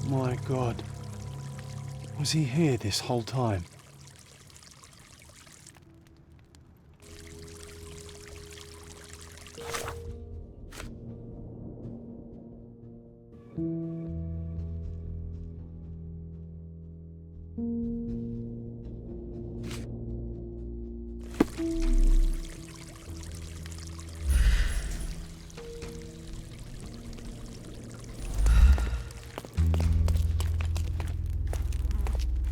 My God. Was he here this whole time?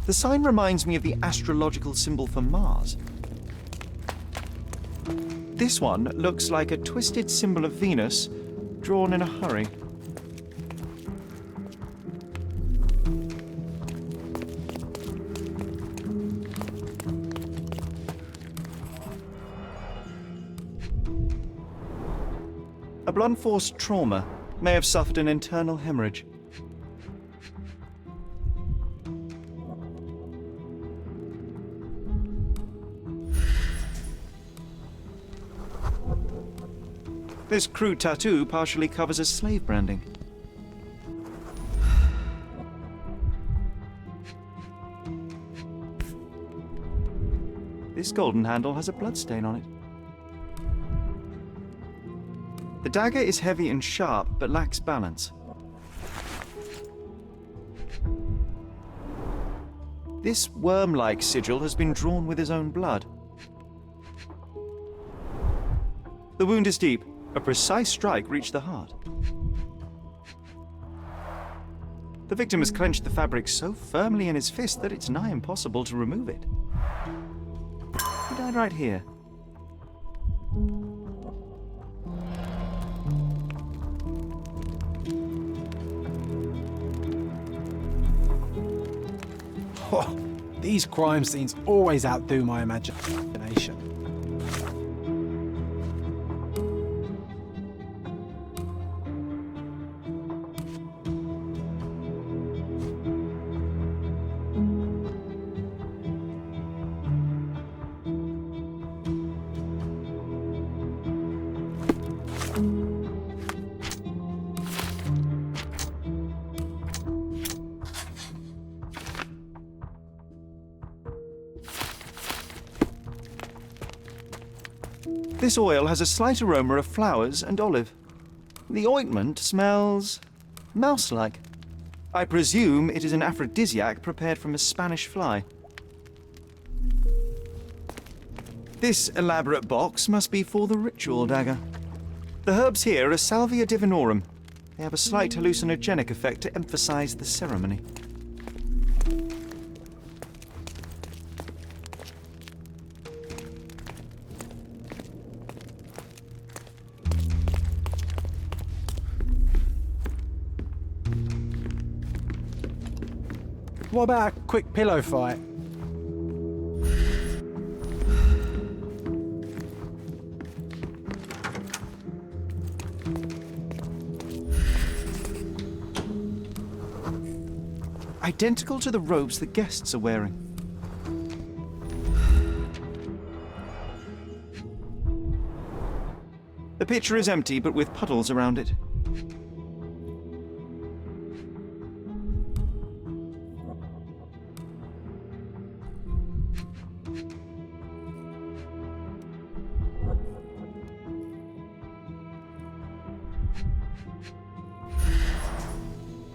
The sign reminds me of the astrological symbol for Mars. This one looks like a twisted symbol of Venus, drawn in a hurry. A blunt force trauma may have suffered an internal hemorrhage. This crude tattoo partially covers as slave branding. This golden handle has a bloodstain on it. The dagger is heavy and sharp, but lacks balance. This worm-like sigil has been drawn with his own blood. The wound is deep. A precise strike reached the heart. The victim has clenched the fabric so firmly in his fist that it's nigh impossible to remove it. He died right here. Oh, these crime scenes always outdo my imagination. This oil has a slight aroma of flowers and olive. The ointment smells mouse-like. I presume it is an aphrodisiac prepared from a Spanish fly. This elaborate box must be for the ritual dagger. The herbs here are Salvia divinorum. They have a slight hallucinogenic effect to emphasize the ceremony. What about a quick pillow fight? Identical to the robes the guests are wearing. The pitcher is empty, but with puddles around it.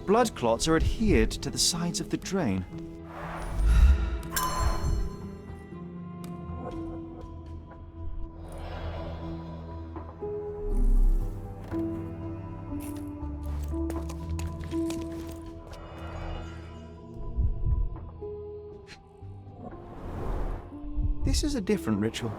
Blood clots are adhered to the sides of the drain. This is a different ritual.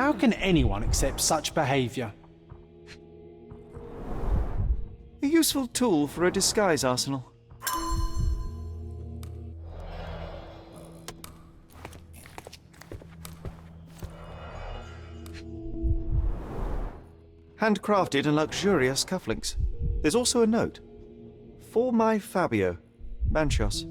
How can anyone accept such behaviour? A useful tool for a disguise arsenal. Handcrafted and luxurious cufflinks. There's also a note. For my Fabio, Manchos.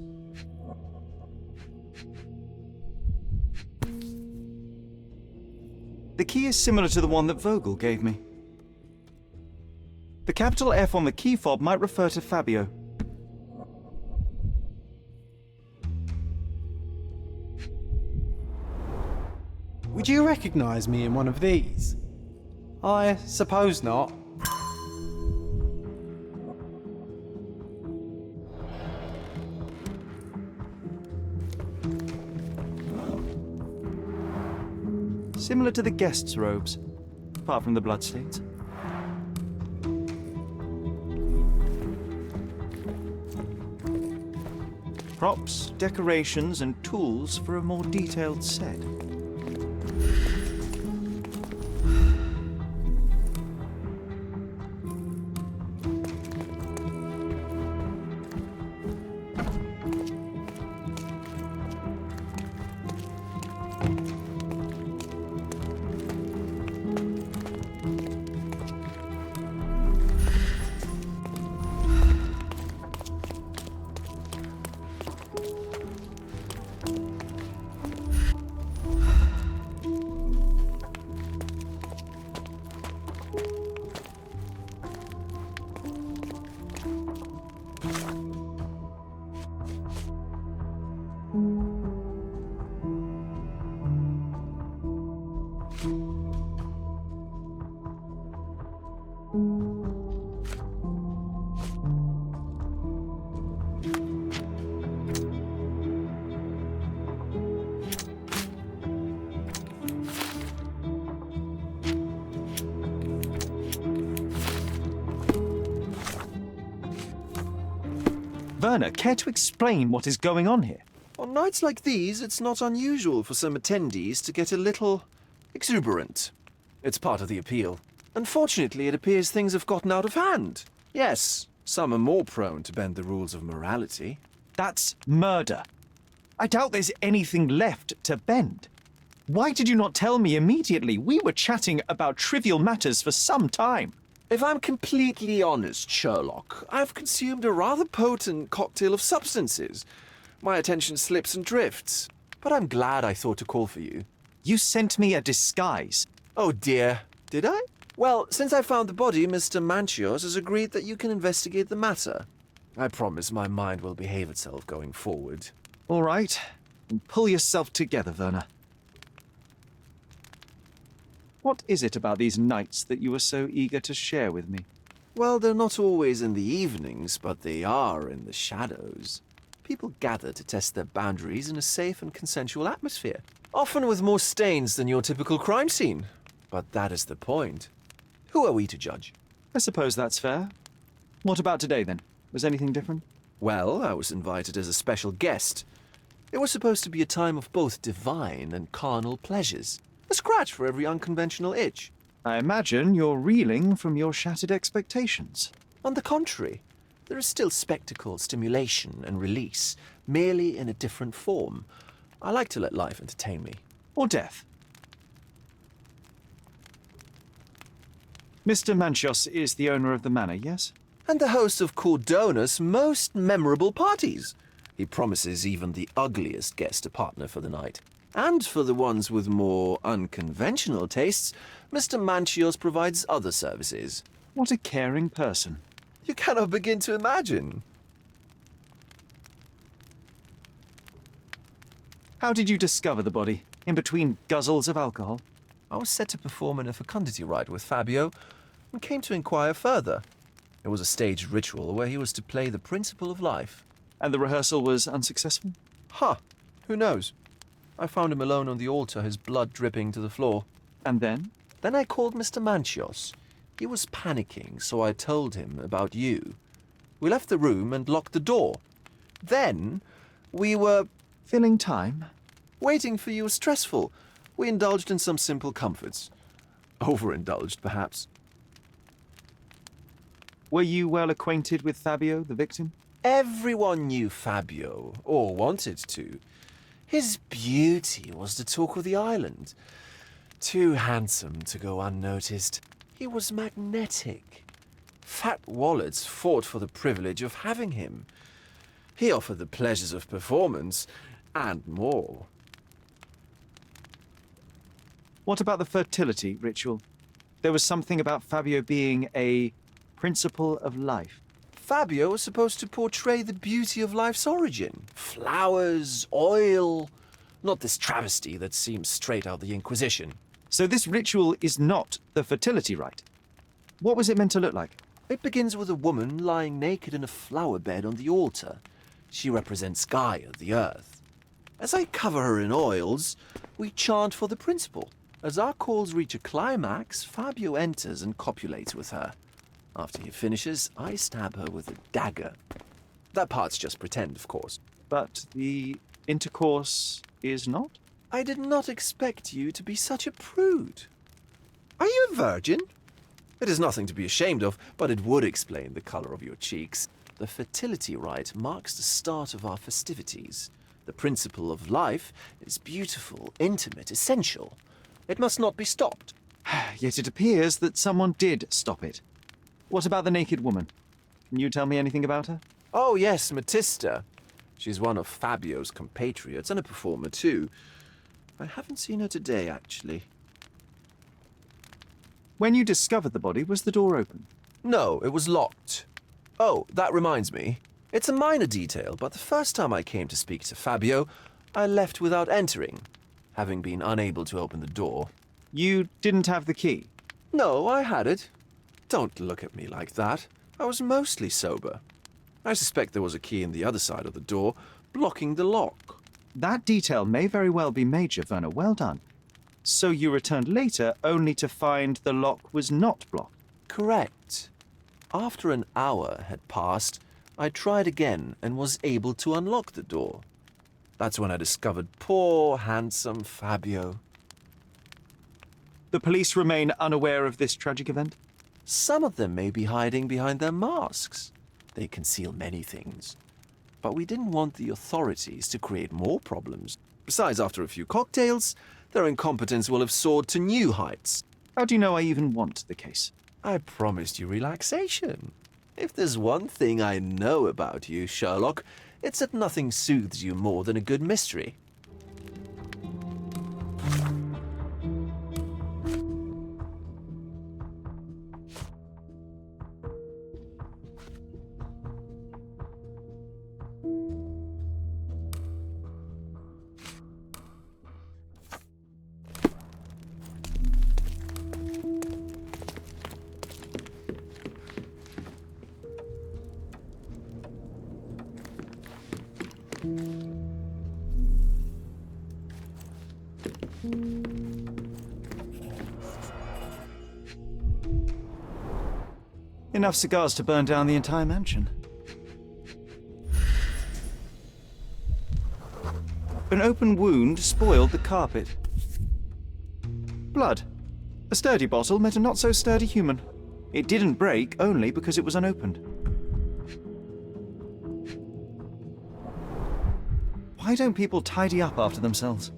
The key is similar to the one that Vogel gave me. The capital F on the key fob might refer to Fabio. Would you recognise me in one of these? I suppose not. Similar to the guests' robes, apart from the bloodstains. Props, decorations, and tools for a more detailed set. Werner, care to explain what is going on here? On nights like these, it's not unusual for some attendees to get a little exuberant. It's part of the appeal. Unfortunately, it appears things have gotten out of hand. Yes, some are more prone to bend the rules of morality. That's murder. I doubt there's anything left to bend. Why did you not tell me immediately? We were chatting about trivial matters for some time. If I'm completely honest, Sherlock, I've consumed a rather potent cocktail of substances. My attention slips and drifts. But I'm glad I thought to call for you. You sent me a disguise. Oh dear, did I? Well, since I found the body, Mr. Manchios has agreed that you can investigate the matter. I promise my mind will behave itself going forward. All right. Pull yourself together, Werner. What is it about these nights that you are so eager to share with me? Well, they're not always in the evenings, but they are in the shadows. People gather to test their boundaries in a safe and consensual atmosphere, often with more stains than your typical crime scene. But that is the point. Who are we to judge? I suppose that's fair. What about today, then? Was anything different? Well, I was invited as a special guest. It was supposed to be a time of both divine and carnal pleasures. A scratch for every unconventional itch. I imagine you're reeling from your shattered expectations. On the contrary, there is still spectacle, stimulation, and release, merely in a different form. I like to let life entertain me. Or death. Mr. Manchios is the owner of the manor, yes? And the host of Cordona's most memorable parties. He promises even the ugliest guest a partner for the night. And for the ones with more unconventional tastes, Mr. Manchios provides other services. What a caring person. You cannot begin to imagine. How did you discover the body? In between guzzles of alcohol? I was set to perform in a fecundity rite with Fabio and came to inquire further. It was a staged ritual where he was to play the principle of life. And the rehearsal was unsuccessful? Who knows? I found him alone on the altar, his blood dripping to the floor. And then? Then I called Mr. Manchios. He was panicking, so I told him about you. We left the room and locked the door. Then we were... Filling time? Waiting for you was stressful. We indulged in some simple comforts. Overindulged, perhaps. Were you well acquainted with Fabio, the victim? Everyone knew Fabio, or wanted to. His beauty was the talk of the island. Too handsome to go unnoticed. He was magnetic. Fat wallets fought for the privilege of having him. He offered the pleasures of performance, and more. What about the fertility ritual? There was something about Fabio being a principle of life. Fabio was supposed to portray the beauty of life's origin. Flowers, oil. Not this travesty that seems straight out of the Inquisition. So this ritual is not the fertility rite. What was it meant to look like? It begins with a woman lying naked in a flower bed on the altar. She represents Gaia, the earth. As I cover her in oils, we chant for the principle. As our calls reach a climax, Fabio enters and copulates with her. After he finishes, I stab her with a dagger. That part's just pretend, of course. But the intercourse is not? I did not expect you to be such a prude. Are you a virgin? It is nothing to be ashamed of, but it would explain the color of your cheeks. The fertility rite marks the start of our festivities. The principle of life is beautiful, intimate, essential. It must not be stopped. Yet it appears that someone did stop it. What about the naked woman? Can you tell me anything about her? Oh yes, Matista. She's one of Fabio's compatriots and a performer too. I haven't seen her today, actually. When you discovered the body, was the door open? No, it was locked. Oh, that reminds me. It's a minor detail, but the first time I came to speak to Fabio, I left without entering, having been unable to open the door. You didn't have the key? No, I had it. Don't look at me like that. I was mostly sober. I suspect there was a key in the other side of the door, blocking the lock. That detail may very well be major, Werner. Well done. So you returned later only to find the lock was not blocked? Correct. After an hour had passed, I tried again and was able to unlock the door. That's when I discovered poor, handsome Fabio. The police remain unaware of this tragic event? Some of them may be hiding behind their masks. They conceal many things. But we didn't want the authorities to create more problems. Besides, after a few cocktails, their incompetence will have soared to new heights. How do you know I even want the case? I promised you relaxation. If there's one thing I know about you, Sherlock, it's that nothing soothes you more than a good mystery. Enough cigars to burn down the entire mansion. An open wound spoiled the carpet. Blood. A sturdy bottle met a not-so-sturdy human. It didn't break only because it was unopened. Why don't people tidy up after themselves?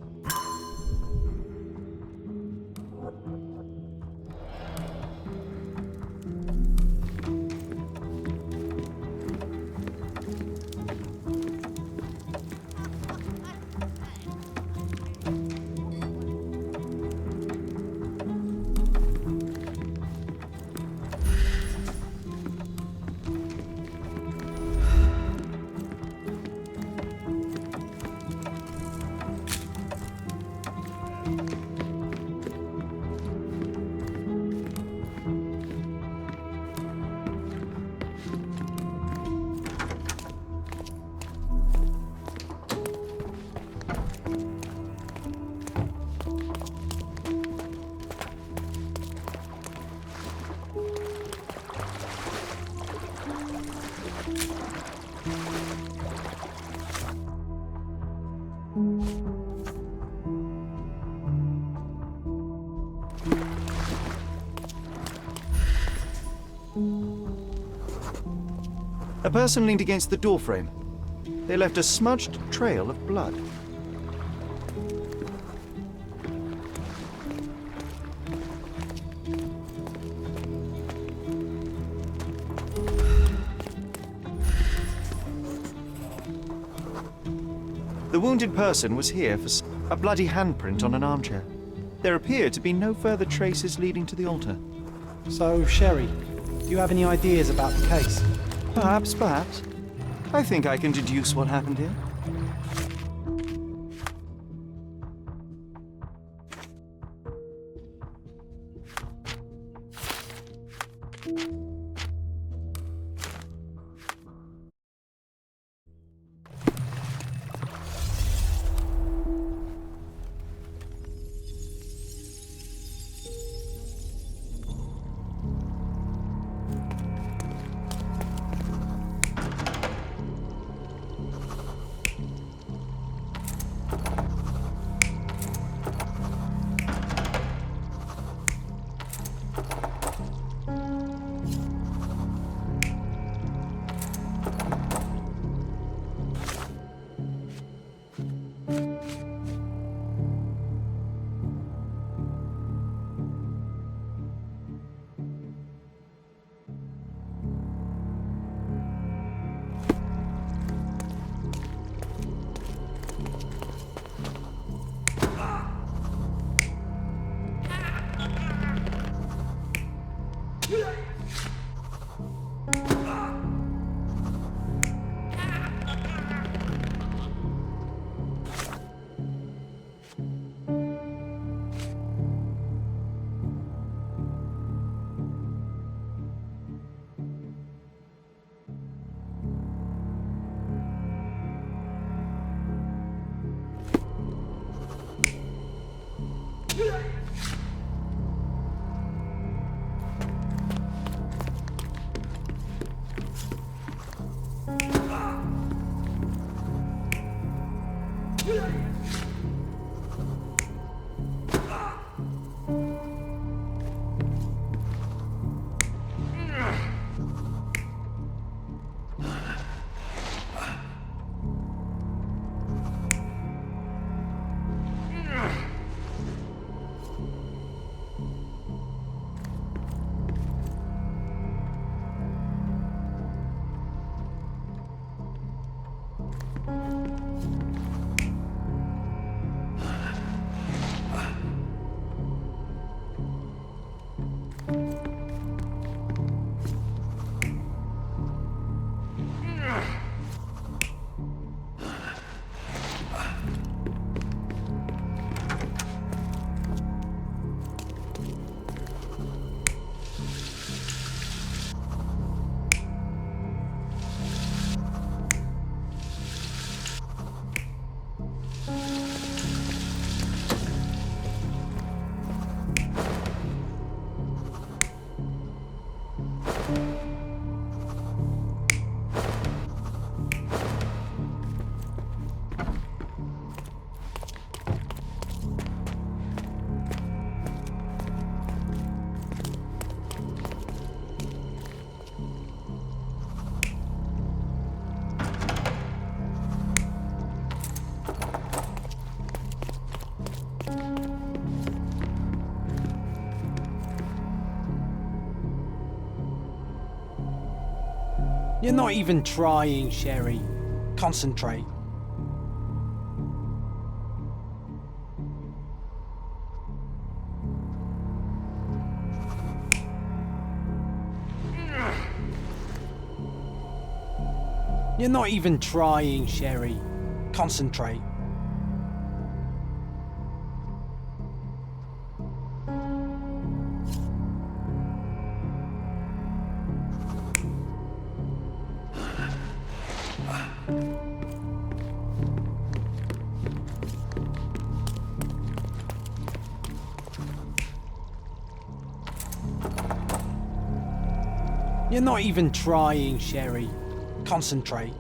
A person leaned against the doorframe. They left a smudged trail of blood. The wounded person was here for a bloody handprint on an armchair. There appeared to be no further traces leading to the altar. So, Sherry, do you have any ideas about the case? Perhaps. I think I can deduce what happened here. You're not even trying, Sherry. Concentrate. You're not even trying, Sherry. Concentrate. You're not even trying, Sherry. Concentrate.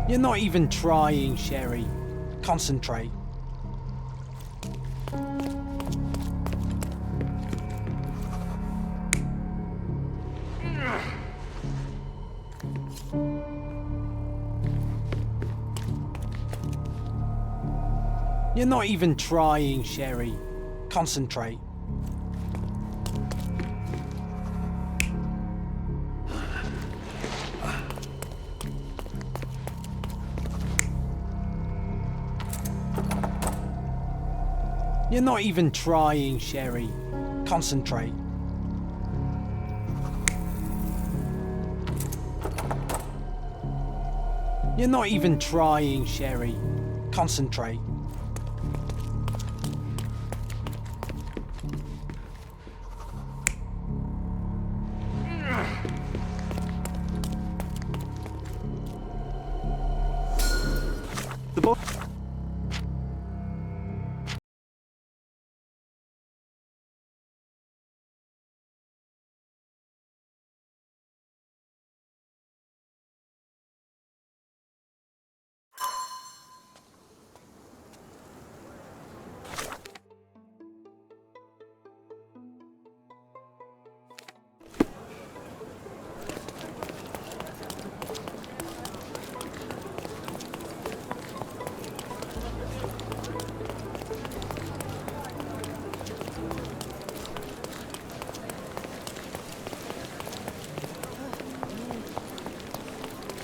You're not even trying, Sherry. Concentrate. You're not even trying, Sherry. Concentrate. You're not even trying, Sherry. Concentrate. You're not even trying, Sherry. Concentrate. The bo-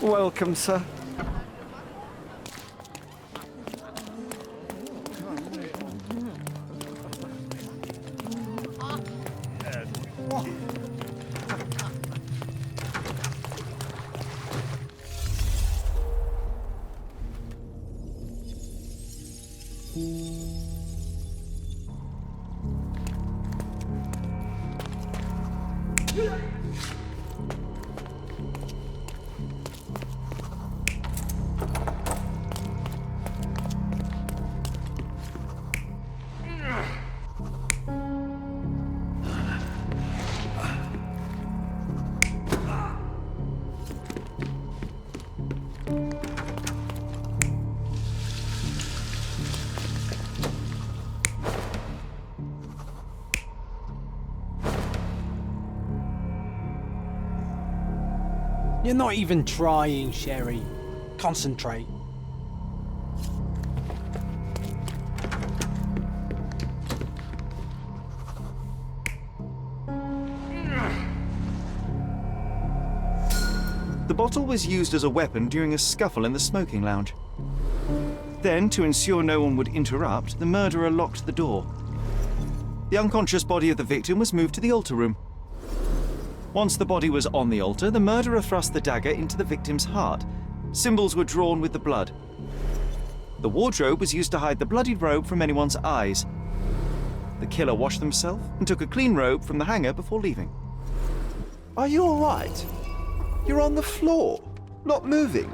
Welcome, sir. You're not even trying, Sherry. Concentrate. The bottle was used as a weapon during a scuffle in the smoking lounge. Then, to ensure no one would interrupt, the murderer locked the door. The unconscious body of the victim was moved to the altar room. Once the body was on the altar, the murderer thrust the dagger into the victim's heart. Symbols were drawn with the blood. The wardrobe was used to hide the bloodied robe from anyone's eyes. The killer washed himself and took a clean robe from the hanger before leaving. Are you all right? You're on the floor, not moving.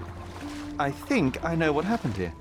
I think I know what happened here.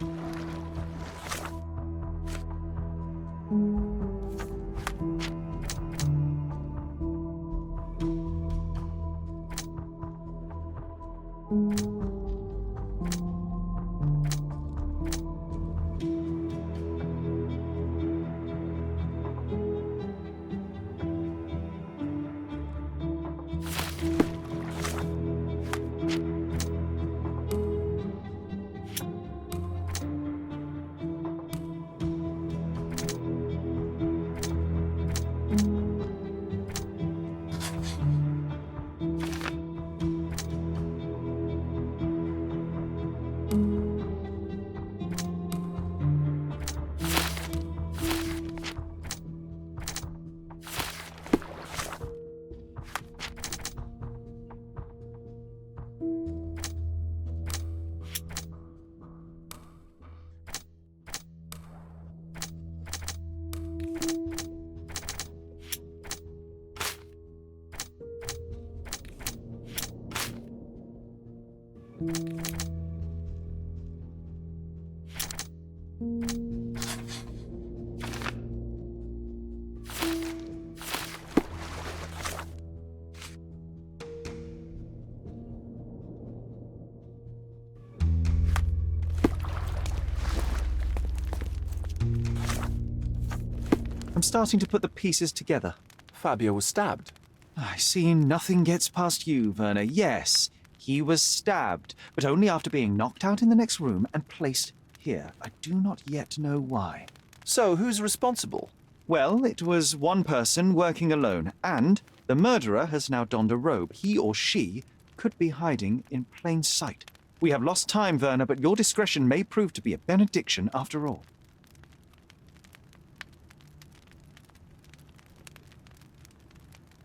I'm starting to put the pieces together. Fabio was stabbed. I see nothing gets past you, Werner. Yes, he was stabbed, but only after being knocked out in the next room and placed here. I do not yet know why. So, who's responsible? Well, it was one person working alone, and the murderer has now donned a robe. He or she could be hiding in plain sight. We have lost time, Werner, but your discretion may prove to be a benediction after all.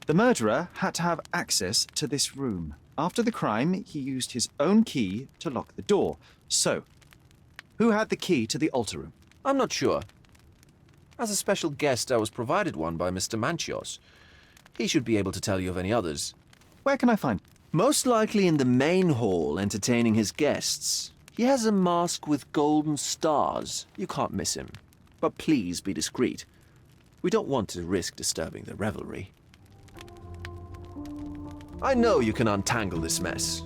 The murderer had to have access to this room. After the crime, he used his own key to lock the door. So, who had the key to the altar room? I'm not sure. As a special guest, I was provided one by Mr. Manchios. He should be able to tell you of any others. Where can I find? Most likely in the main hall, entertaining his guests. He has a mask with golden stars. You can't miss him. But please be discreet. We don't want to risk disturbing the revelry. I know you can untangle this mess.